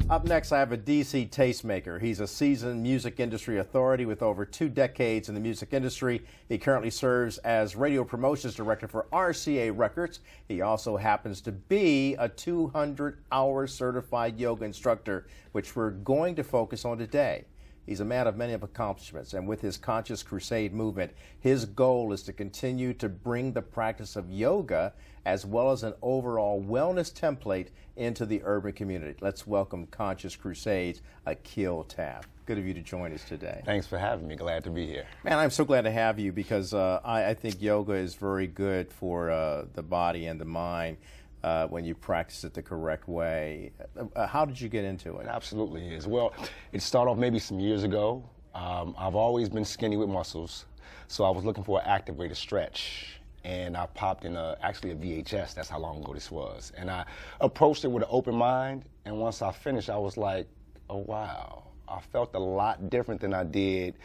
Up next, I have a DC tastemaker. He's a seasoned music industry authority with over 2 decades in the music industry. He currently serves as radio promotions director for RCA Records. He also happens to be a 200-hour certified yoga instructor, which we're going to focus on today. He's a man of many accomplishments, and with his Conscious Crusade movement, his goal is to continue to bring the practice of yoga as well as an overall wellness template into the urban community. Let's welcome Conscious Crusade's Akil Taffe. Good of you to join us today. Thanks for having me. Glad to be here. Man, I'm so glad to have you because I think yoga is very good for the body and the mind. When you practice it the correct way. How did you get into it? It absolutely is. Well, it started off maybe some years ago. I've always been skinny with muscles, so I was looking for an active way to stretch. And I popped in actually a VHS, that's how long ago this was. And I approached it with an open mind, and once I finished, I was like, oh wow. I felt a lot different than I did,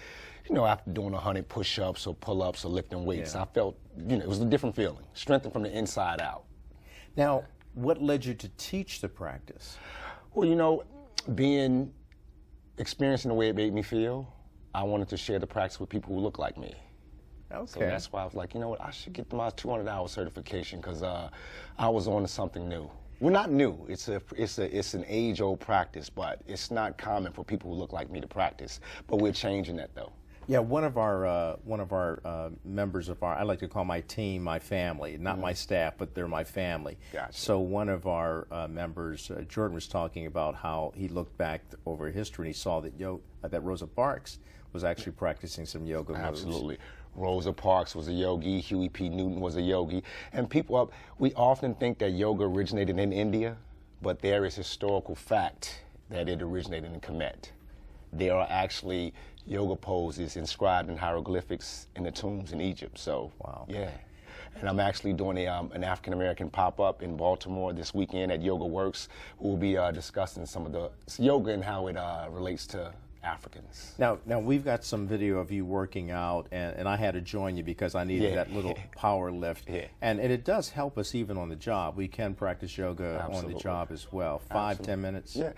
you know, after doing 100 push-ups or pull-ups or lifting weights. Yeah. I felt, you know, it was a different feeling, strengthened from the inside out. Now, what led you to teach the practice? Well, you know, experiencing the way it made me feel, I wanted to share the practice with people who look like me. Okay. So that's why I was like, you know what, I should get my 200-hour certification because I was on to something new. Well, not new. It's an age-old practice, but it's not common for people who look like me to practice. But we're changing that, though. Yeah, one of our members of I like to call my team my family, not my staff, but they're my family. Gotcha. So one of our members, Jordan, was talking about how he looked back over history and he saw that Rosa Parks was actually practicing some yoga moves. Absolutely. Rosa Parks was a yogi, Huey P. Newton was a yogi, and people, we often think that yoga originated in India, but there is historical fact that it originated in Kemet. There are actually yoga poses inscribed in hieroglyphics in the tombs in Egypt. So, wow. Yeah. And I'm actually doing an African-American pop-up in Baltimore this weekend at Yoga Works. We'll be discussing some of the yoga and how it relates to Africans. Now we've got some video of you working out, and I had to join you because I needed that little power lift. Yeah. And it does help us even on the job. We can practice yoga on the job as well. 5-10 minutes? Yeah.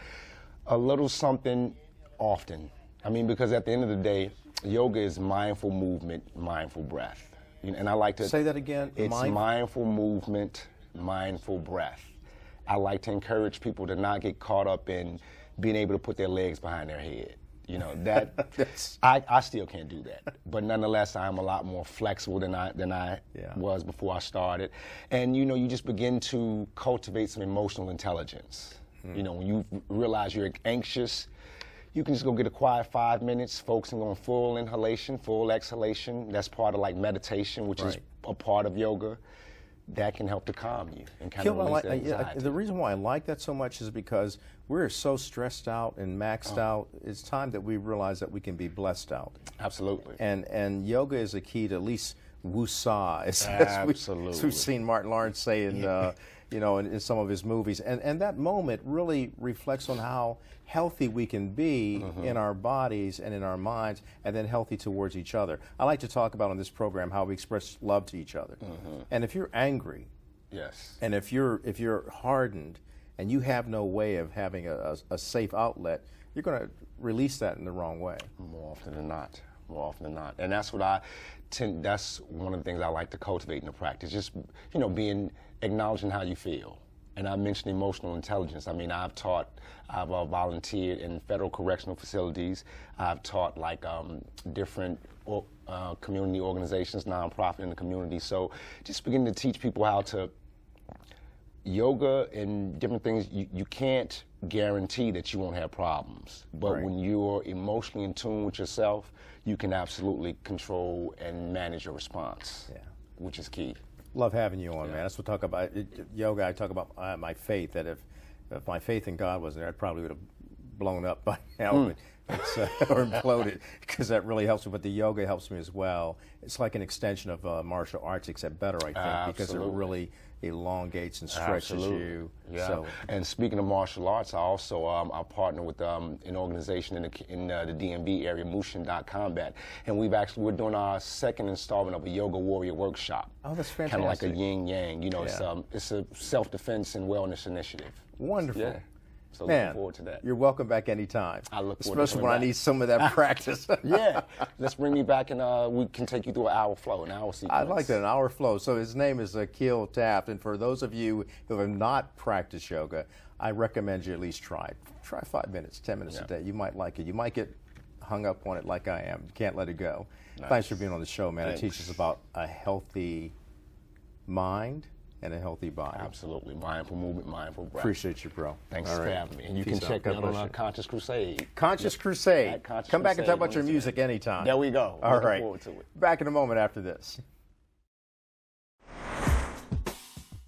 A little something often. I mean, because at the end of the day, yoga is mindful movement, mindful breath. And I like to say that again. It's mindful movement, mindful breath. I like to encourage people to not get caught up in being able to put their legs behind their head. You know, that I still can't do that. But nonetheless, I'm a lot more flexible than I was before I started. And you know, you just begin to cultivate some emotional intelligence. You know, when you realize you're anxious, you can just go get a quiet 5 minutes, focusing on full inhalation, full exhalation. That's part of like meditation, which is a part of yoga. That can help to calm you and kind of release that anxiety. The reason why I like that so much is because we're so stressed out and maxed out. It's time that we realize that we can be blessed out. Absolutely. And yoga is a key to at least woosah, as we've seen Martin Lawrence say in you know, in some of his movies. And that moment really reflects on how healthy we can be in our bodies and in our minds, and then healthy towards each other. I like to talk about on this program how we express love to each other. And if you're angry, and if you're hardened, and you have no way of having a safe outlet, you're going to release that in the wrong way. More often than not. More often than not. And that's what that's one of the things I like to cultivate in the practice. Just, you know, acknowledging how you feel. And I mentioned emotional intelligence. I mean, I've volunteered in federal correctional facilities. I've taught like different community organizations, nonprofit in the community. So just beginning to teach people how to yoga and different things. You can't guarantee that you won't have problems, but when you're emotionally in tune with yourself, you can absolutely control and manage your response, which is key. Love having you on, man. That's what I talk about. Yoga, I talk about my faith, that if my faith in God wasn't there, I probably would have blown up by now or imploded, because that really helps me. But the yoga helps me as well. It's like an extension of martial arts, except better, I think, because it really elongates and stretches you. Yeah. So, and speaking of martial arts, I also I partner with an organization in the DMV area, Mushin.combat, and we're doing our second installment of a yoga warrior workshop. Oh, that's fantastic. Kind of like a yin yang. You know, it's a self-defense and wellness initiative. Wonderful. Yeah. So Man, looking forward to that. You're welcome back anytime. I look forward to especially coming when I back. need some of that practice. Yeah, let's bring me back and we can take you through an hour flow, an hour sequence. I like that, an hour flow. So his name is Akil Taffe, and for those of you who have not practiced yoga, I recommend you at least try it. Try 5 minutes, 10 minutes a day. You might like it. You might get hung up on it like I am. You can't let it go. Nice. Thanks for being on the show, man. Thanks. It teaches us about a healthy mind and a healthy body. Absolutely. Mindful movement, mindful breath. Appreciate you, bro. Thanks All for right. having me. And you Peace can out. check me God out on bless you. Conscious Crusade. Conscious Crusade. At Conscious Come back and talk Crusade about your on Instagram. music anytime. There we go. All Looking right. forward to it. Back in a moment after this.